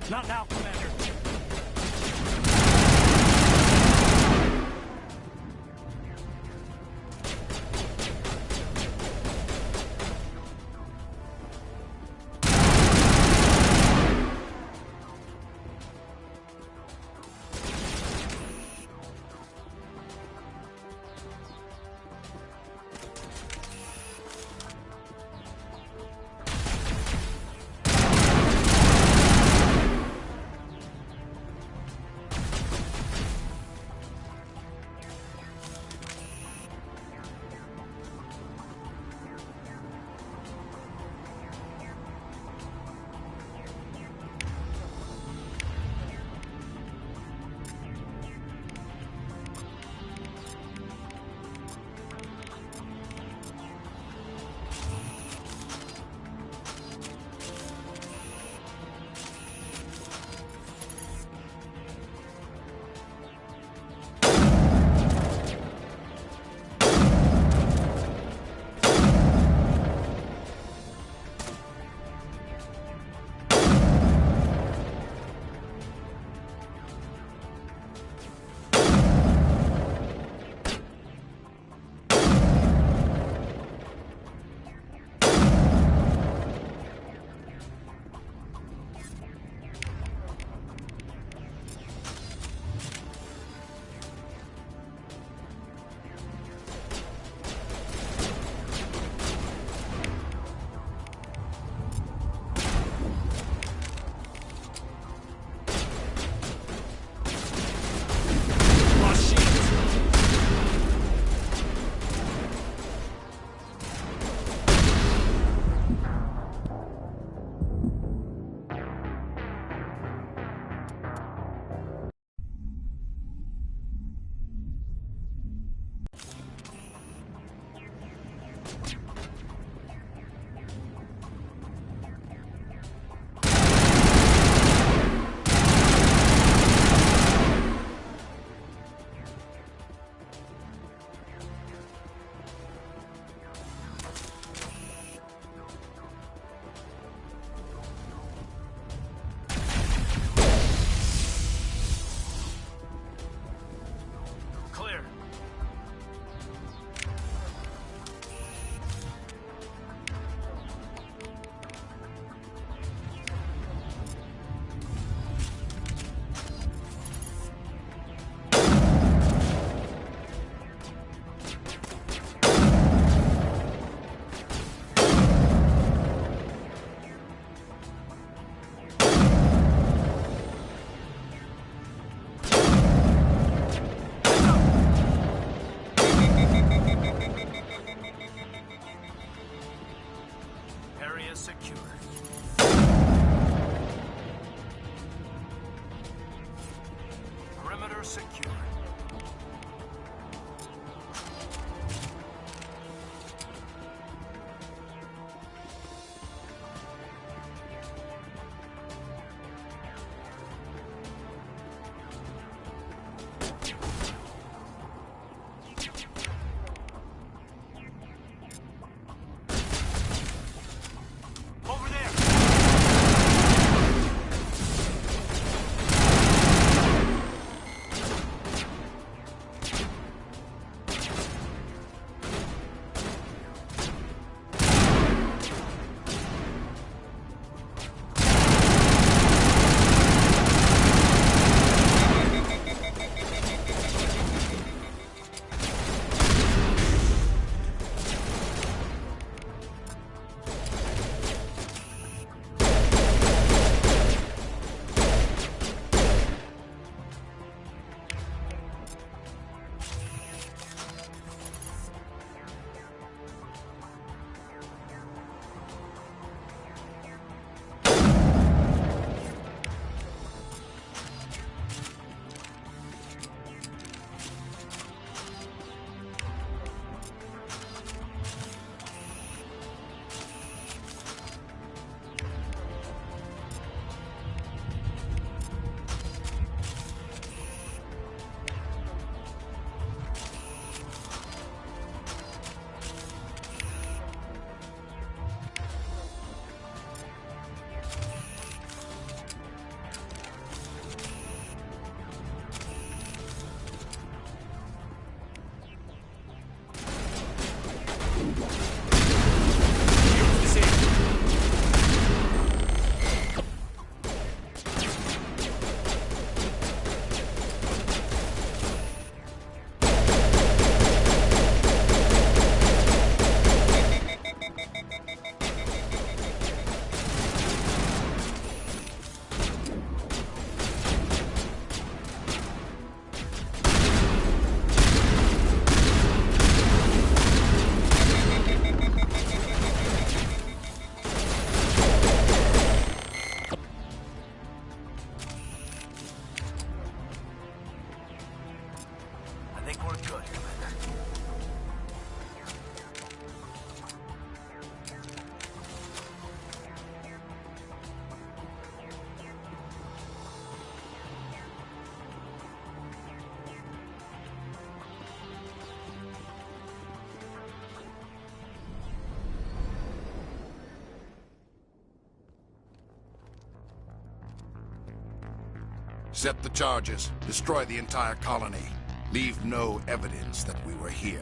Not now, Commander. Accept the charges. Destroy the entire colony. Leave no evidence that we were here.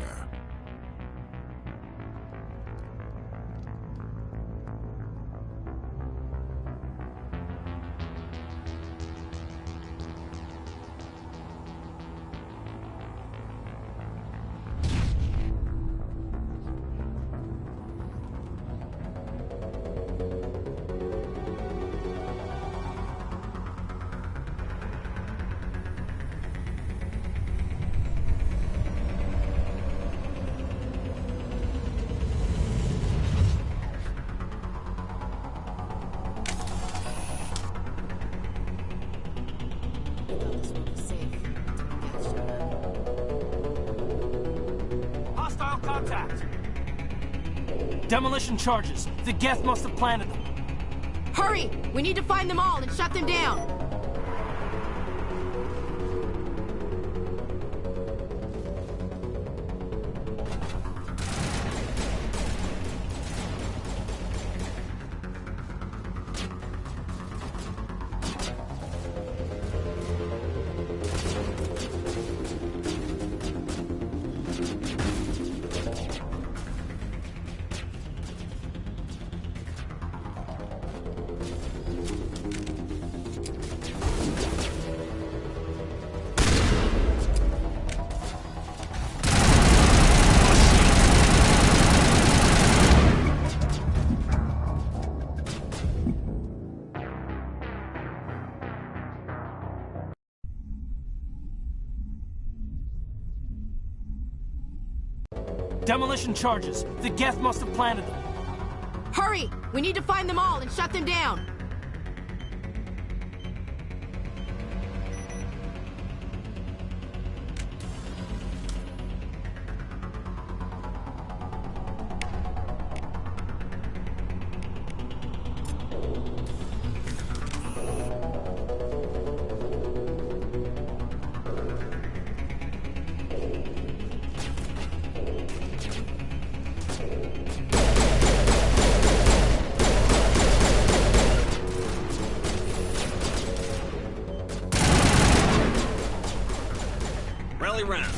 Demolition charges. The Geth must have planted them. Hurry! We need to find them all and shut them down! Demolition charges. The Geth must have planted them. Hurry! We need to find them all and shut them down! Rally round.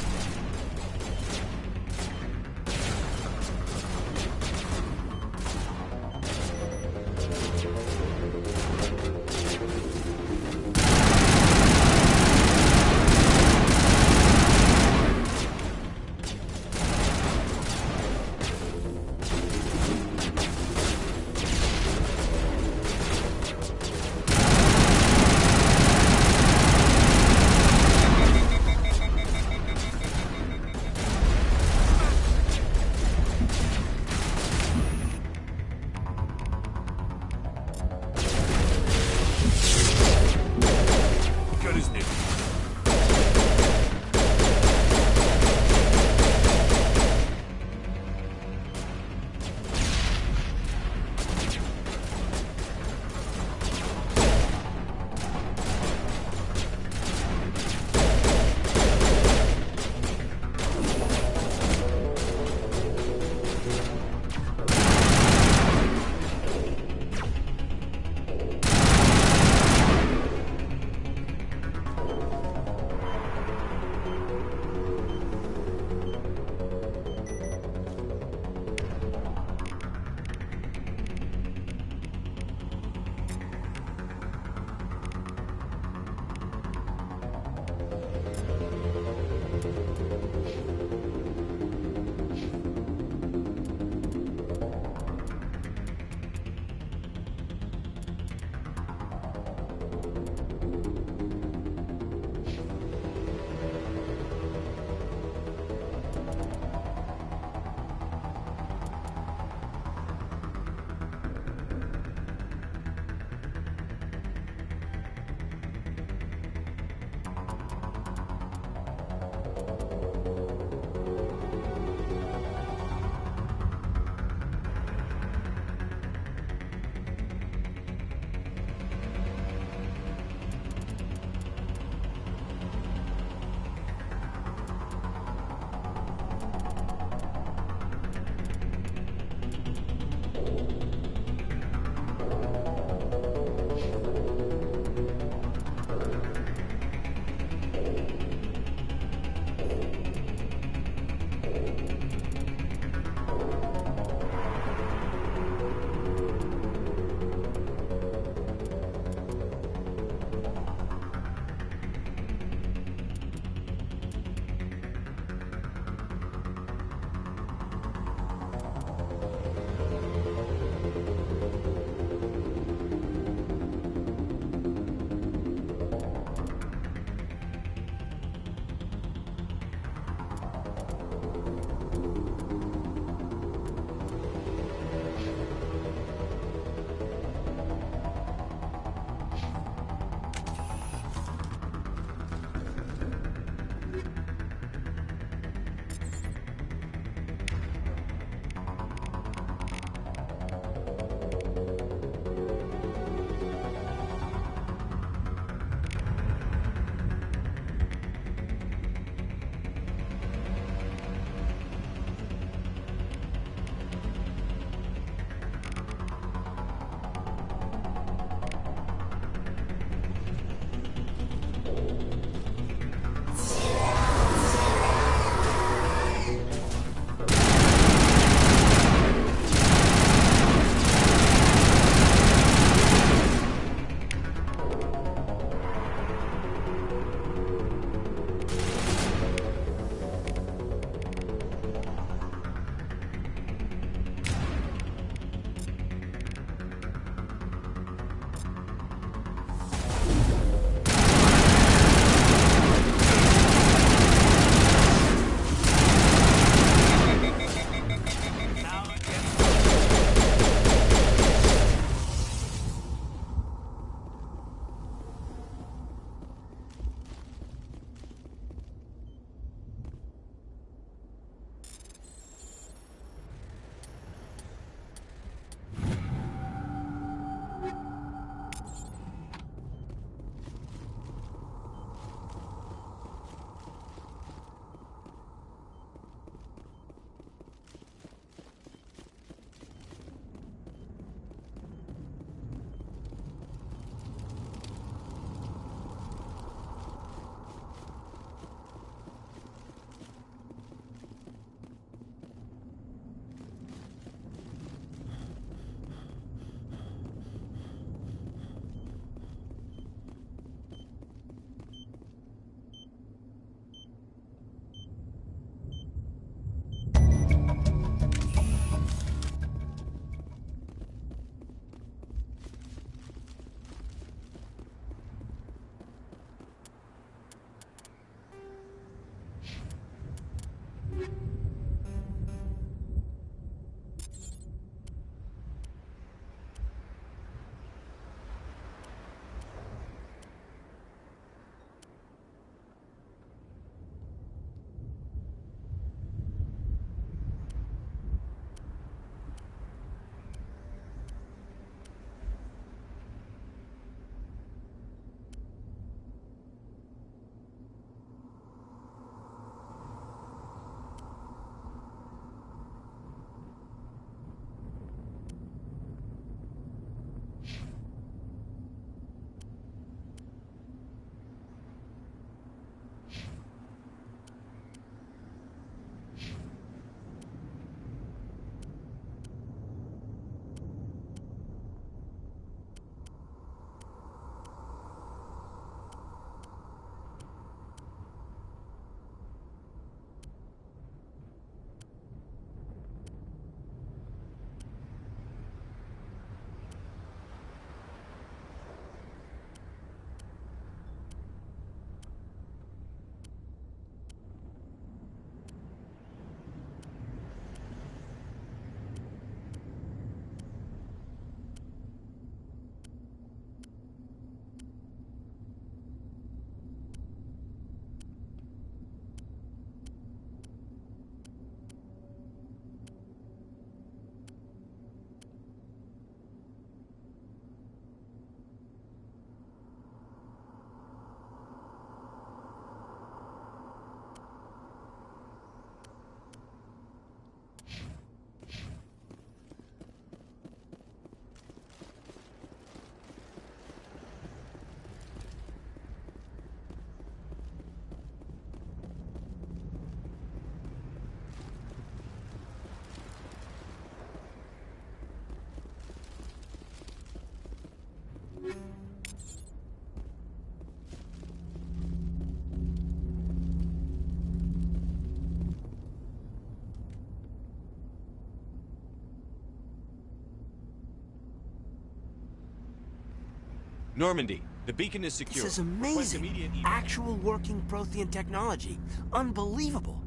Normandy, the beacon is secure. This is Request amazing. immediate evac. Actual working Prothean technology. Unbelievable.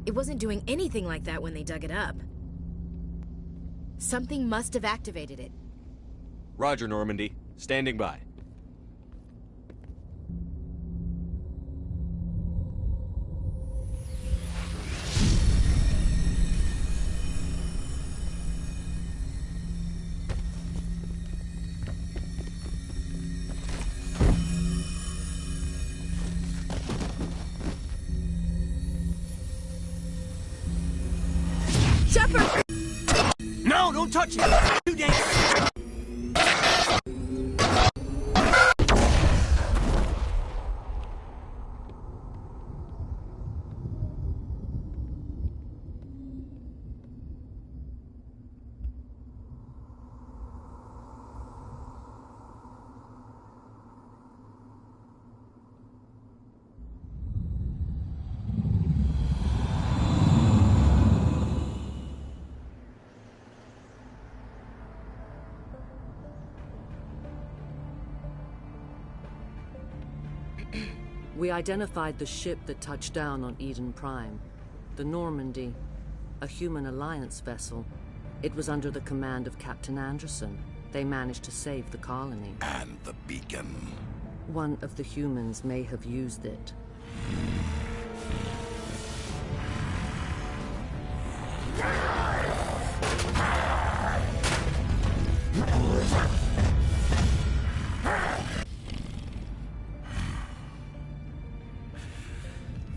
It wasn't doing anything like that when they dug it up. Something must have activated it. Roger, Normandy. Standing by. Shepard! No, don't touch it! Too dangerous! We identified the ship that touched down on Eden Prime. The Normandy, a human alliance vessel. It was under the command of Captain Anderson. They managed to save the colony. And the beacon. One of the humans may have used it.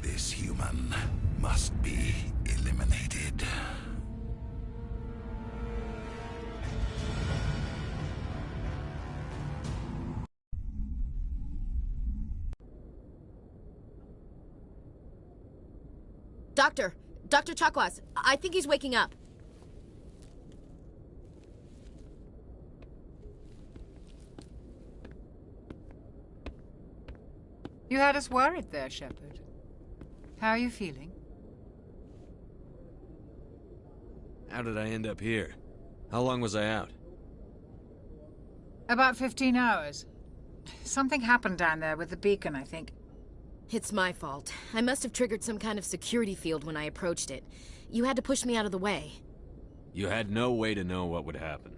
This human must be eliminated. Dr. Chakwas, I think he's waking up. You had us worried there, Shepard. How are you feeling? How did I end up here? How long was I out? About 15 hours. Something happened down there with the beacon, I think. It's my fault. I must have triggered some kind of security field when I approached it. You had to push me out of the way. You had no way to know what would happen.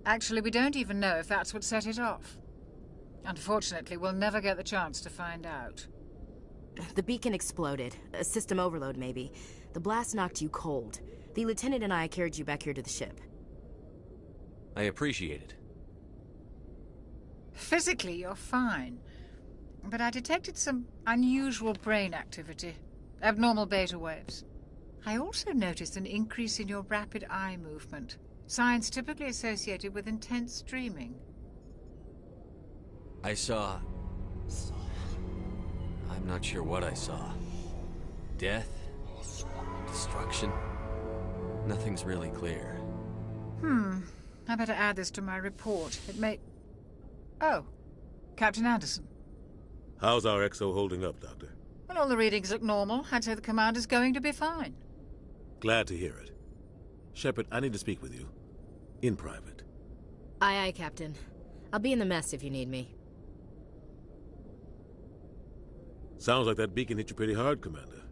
Actually, we don't even know if that's what set it off. Unfortunately, we'll never get the chance to find out. The beacon exploded. A system overload, maybe. The blast knocked you cold. The lieutenant and I carried you back here to the ship. I appreciate it. Physically, you're fine. But I detected some unusual brain activity. Abnormal beta waves. I also noticed an increase in your rapid eye movement. Signs typically associated with intense dreaming. I saw... I'm not sure what I saw. Death? Destruction? Nothing's really clear. I better add this to my report. It may... Oh, Captain Anderson. How's our XO holding up, Doctor? Well, all the readings look normal. I'd say the commander's going to be fine. Glad to hear it. Shepard, I need to speak with you. In private. Aye, Captain. I'll be in the mess if you need me. Sounds like that beacon hit you pretty hard, Commander.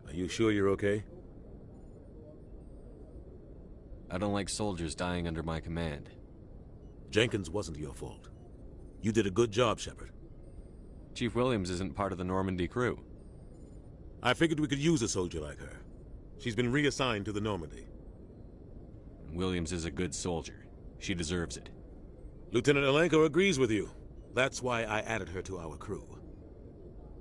Are you sure you're okay? I don't like soldiers dying under my command. Jenkins wasn't your fault. You did a good job, Shepard. Chief Williams isn't part of the Normandy crew. I figured we could use a soldier like her. She's been reassigned to the Normandy. Williams is a good soldier. She deserves it. Lieutenant Alenko agrees with you. That's why I added her to our crew.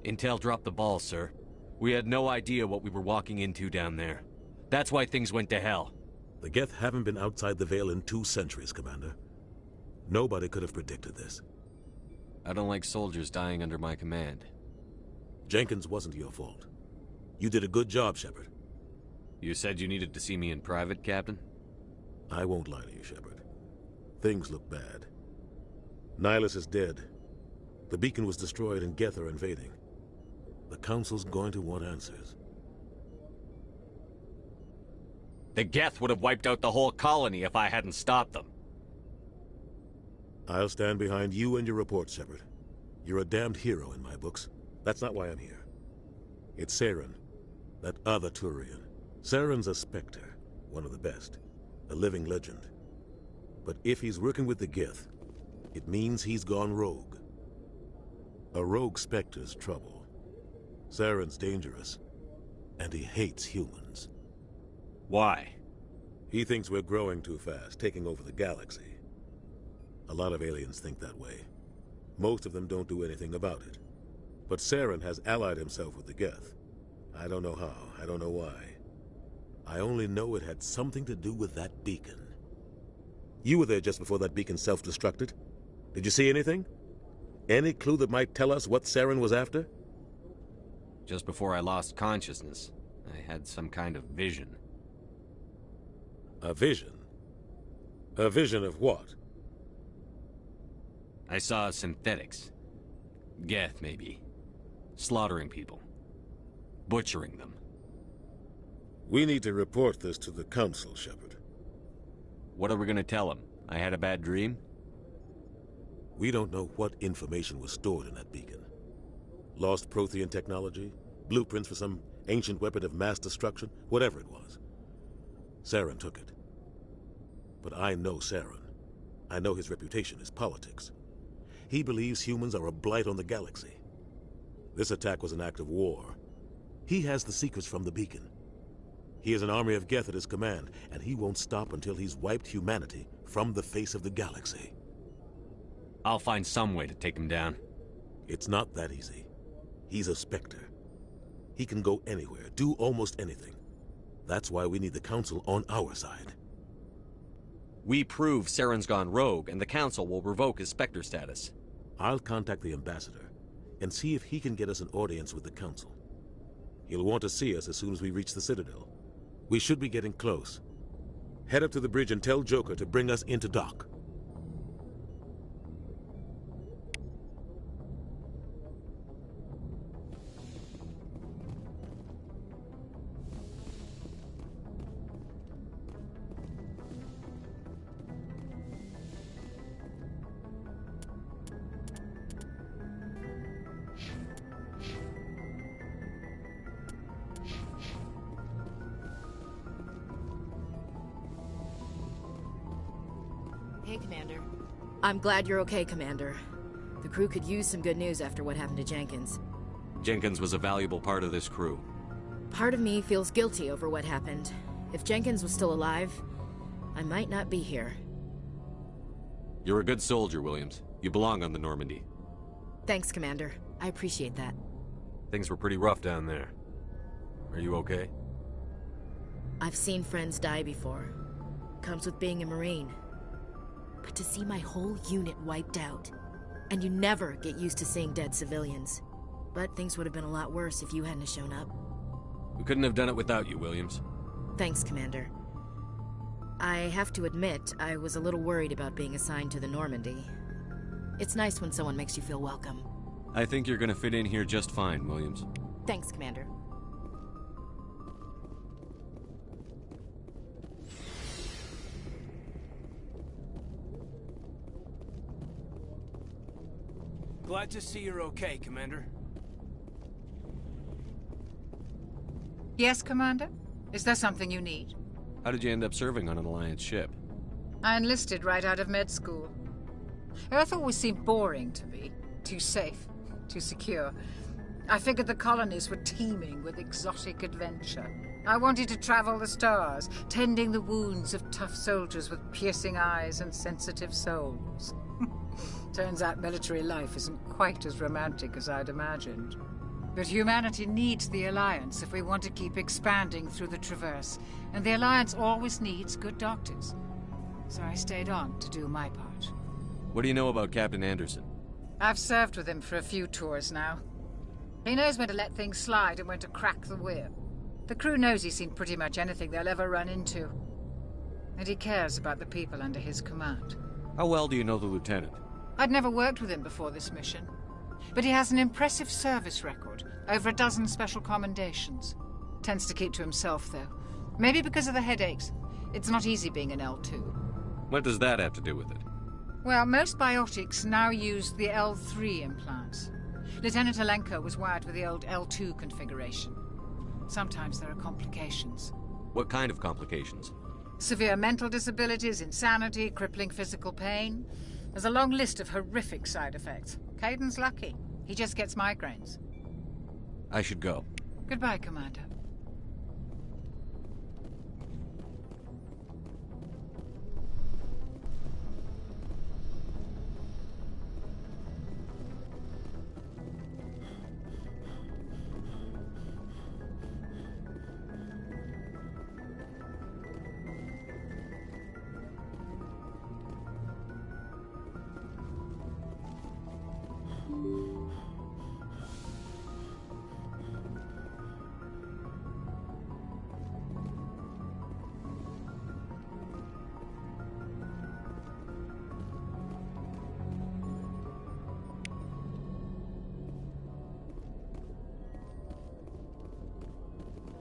Intel dropped the ball, sir. We had no idea what we were walking into down there. That's why things went to hell. The Geth haven't been outside the Veil in 2 centuries, Commander. Nobody could have predicted this. I don't like soldiers dying under my command. Jenkins wasn't your fault. You did a good job, Shepard. You said you needed to see me in private, Captain? I won't lie to you, Shepard. Things look bad. Nihilus is dead. The beacon was destroyed and Geth are invading. The Council's going to want answers. The Geth would have wiped out the whole colony if I hadn't stopped them. I'll stand behind you and your report, Shepard. You're a damned hero in my books. That's not why I'm here. It's Saren, that other Turian. Saren's a Spectre, one of the best. A living legend. But if he's working with the Geth, it means he's gone rogue. A rogue Spectre's trouble. Saren's dangerous, and he hates humans. Why? He thinks we're growing too fast, taking over the galaxy. A lot of aliens think that way. Most of them don't do anything about it. But Saren has allied himself with the Geth. I don't know how, I don't know why. I only know it had something to do with that beacon. You were there just before that beacon self-destructed. Did you see anything? Any clue that might tell us what Saren was after? Just before I lost consciousness, I had some kind of vision. A vision? A vision of what? I saw synthetics. Geth, maybe. Slaughtering people. Butchering them. We need to report this to the Council, Shepard. What are we gonna tell them? I had a bad dream? We don't know what information was stored in that beacon. Lost Prothean technology? Blueprints for some ancient weapon of mass destruction? Whatever it was. Saren took it. But I know Saren. I know his reputation is politics. He believes humans are a blight on the galaxy. This attack was an act of war. He has the secrets from the beacon. He has an army of Geth at his command, and he won't stop until he's wiped humanity from the face of the galaxy. I'll find some way to take him down. It's not that easy. He's a Spectre. He can go anywhere, do almost anything. That's why we need the Council on our side. We prove Saren's gone rogue, and the Council will revoke his Spectre status. I'll contact the Ambassador, and see if he can get us an audience with the Council. He'll want to see us as soon as we reach the Citadel. We should be getting close. Head up to the bridge and tell Joker to bring us into dock. Hey, Commander. I'm glad you're okay, Commander. The crew could use some good news after what happened to Jenkins. Jenkins was a valuable part of this crew. Part of me feels guilty over what happened. If Jenkins was still alive, I might not be here. You're a good soldier, Williams. You belong on the Normandy. Thanks, Commander. I appreciate that. Things were pretty rough down there. Are you okay? I've seen friends die before. Comes with being a Marine. But to see my whole unit wiped out, and you never get used to seeing dead civilians. But things would have been a lot worse if you hadn't shown up. We couldn't have done it without you, Williams. Thanks, Commander. I have to admit, I was a little worried about being assigned to the Normandy. It's nice when someone makes you feel welcome. I think you're gonna fit in here just fine, Williams. Thanks, Commander. Glad to see you're okay, Commander. Yes, Commander? Is there something you need? How did you end up serving on an Alliance ship? I enlisted right out of med school. Earth always seemed boring to me. Too safe, too secure. I figured the colonies were teeming with exotic adventure. I wanted to travel the stars, tending the wounds of tough soldiers with piercing eyes and sensitive souls. Turns out military life isn't quite as romantic as I'd imagined. But humanity needs the Alliance if we want to keep expanding through the Traverse, and the Alliance always needs good doctors. So I stayed on to do my part. What do you know about Captain Anderson? I've served with him for a few tours now. He knows when to let things slide and when to crack the whip. The crew knows he's seen pretty much anything they'll ever run into. And he cares about the people under his command. How well do you know the Lieutenant? I'd never worked with him before this mission. But he has an impressive service record, over a dozen special commendations. Tends to keep to himself, though. Maybe because of the headaches. It's not easy being an L2. What does that have to do with it? Well, most biotics now use the L3 implants. Lieutenant Alenko was wired with the old L2 configuration. Sometimes there are complications. What kind of complications? Severe mental disabilities, insanity, crippling physical pain. There's a long list of horrific side effects. Kaiden's lucky. He just gets migraines. I should go. Goodbye, Commander.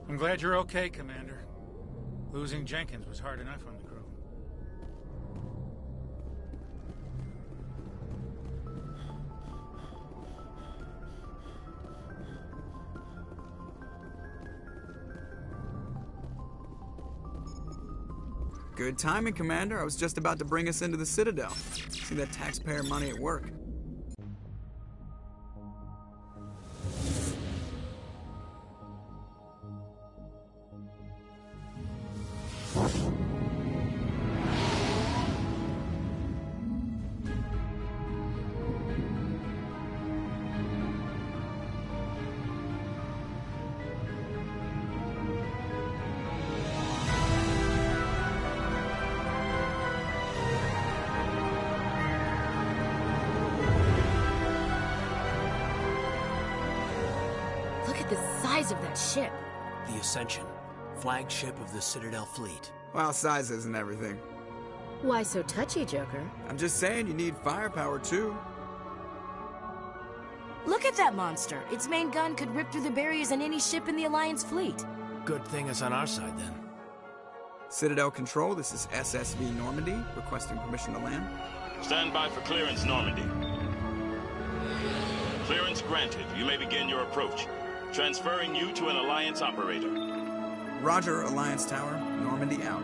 I'm glad you're okay, Commander. Losing Jenkins was hard enough on the crew. Good timing, Commander. I was just about to bring us into the Citadel. See that taxpayer money at work. Look at the size of that ship. The Ascension, flagship of the Citadel fleet. Well, size isn't everything. Why so touchy, Joker? I'm just saying you need firepower, too. Look at that monster. Its main gun could rip through the barriers in any ship in the Alliance fleet. Good thing it's on our side, then. Citadel Control, this is SSV Normandy, requesting permission to land. Stand by for clearance, Normandy. Clearance granted. You may begin your approach. Transferring you to an Alliance operator. Roger, Alliance Tower. Normandy out.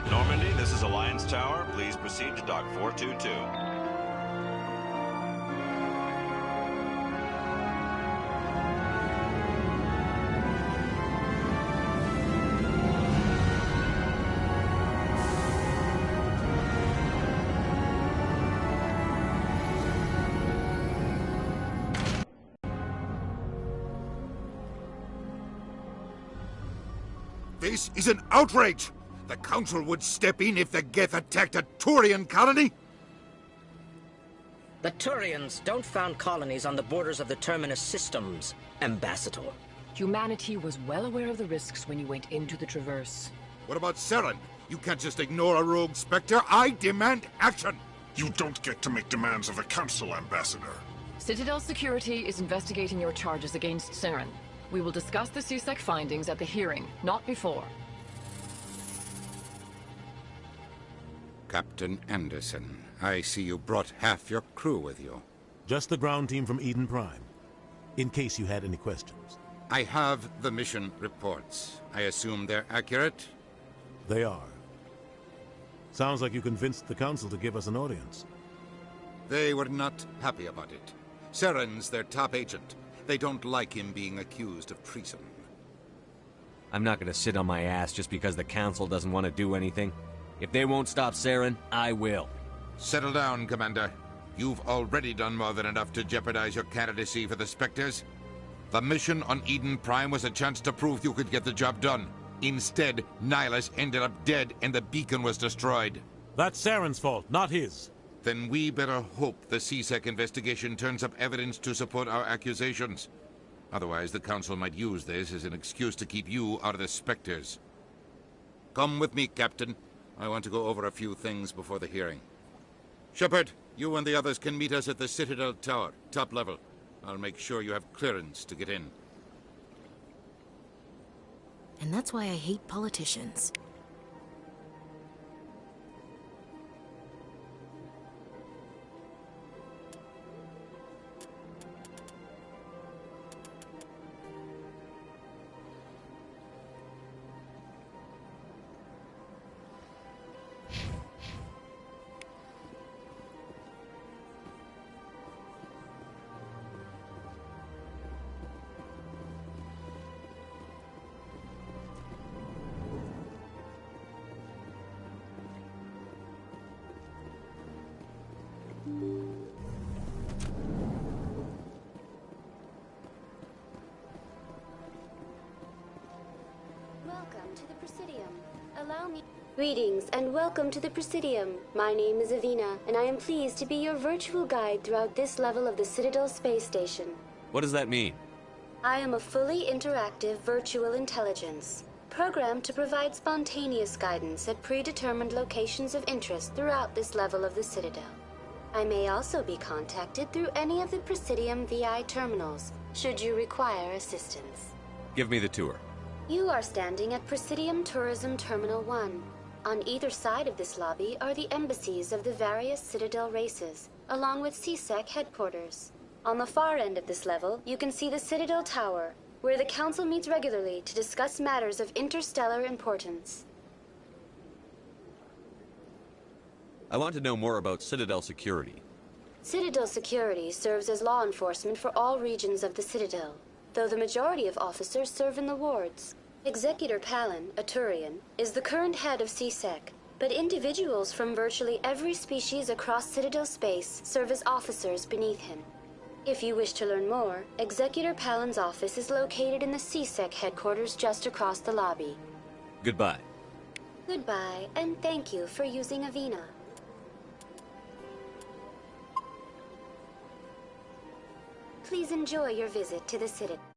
Normandy, this is Alliance Tower. Please proceed to Dock 422. This is an outrage! The Council would step in if the Geth attacked a Turian colony? The Turians don't found colonies on the borders of the Terminus systems, Ambassador. Humanity was well aware of the risks when you went into the Traverse. What about Saren? You can't just ignore a rogue Spectre. I demand action! You don't get to make demands of the Council, Ambassador. Citadel Security is investigating your charges against Saren. We will discuss the CSEC findings at the hearing, not before. Captain Anderson, I see you brought half your crew with you. Just the ground team from Eden Prime, in case you had any questions. I have the mission reports. I assume they're accurate? They are. Sounds like you convinced the Council to give us an audience. They were not happy about it. Saren's their top agent. They don't like him being accused of treason. I'm not gonna sit on my ass just because the Council doesn't want to do anything. If they won't stop Saren, I will. Settle down, Commander. You've already done more than enough to jeopardize your candidacy for the Spectres. The mission on Eden Prime was a chance to prove you could get the job done. Instead, Nihilus ended up dead and the beacon was destroyed. That's Saren's fault, not his. Then we better hope the CSEC investigation turns up evidence to support our accusations. Otherwise, the Council might use this as an excuse to keep you out of the Spectres. Come with me, Captain. I want to go over a few things before the hearing. Shepard, you and the others can meet us at the Citadel Tower, top level. I'll make sure you have clearance to get in. And that's why I hate politicians. Welcome to the Presidium. Allow me... Greetings and welcome to the Presidium. My name is Avina, and I am pleased to be your virtual guide throughout this level of the Citadel space station. What does that mean? I am a fully interactive virtual intelligence, programmed to provide spontaneous guidance at predetermined locations of interest throughout this level of the Citadel. I may also be contacted through any of the Presidium VI terminals, should you require assistance. Give me the tour. You are standing at Presidium Tourism Terminal 1. On either side of this lobby are the embassies of the various Citadel races, along with CSEC headquarters. On the far end of this level, you can see the Citadel Tower, where the Council meets regularly to discuss matters of interstellar importance. I want to know more about Citadel security. Citadel security serves as law enforcement for all regions of the Citadel, though the majority of officers serve in the wards. Executor Palin, a Turian, is the current head of CSEC, but individuals from virtually every species across Citadel space serve as officers beneath him. If you wish to learn more, Executor Palin's office is located in the CSEC headquarters just across the lobby. Goodbye. Goodbye, and thank you for using Avina. Please enjoy your visit to the Citadel.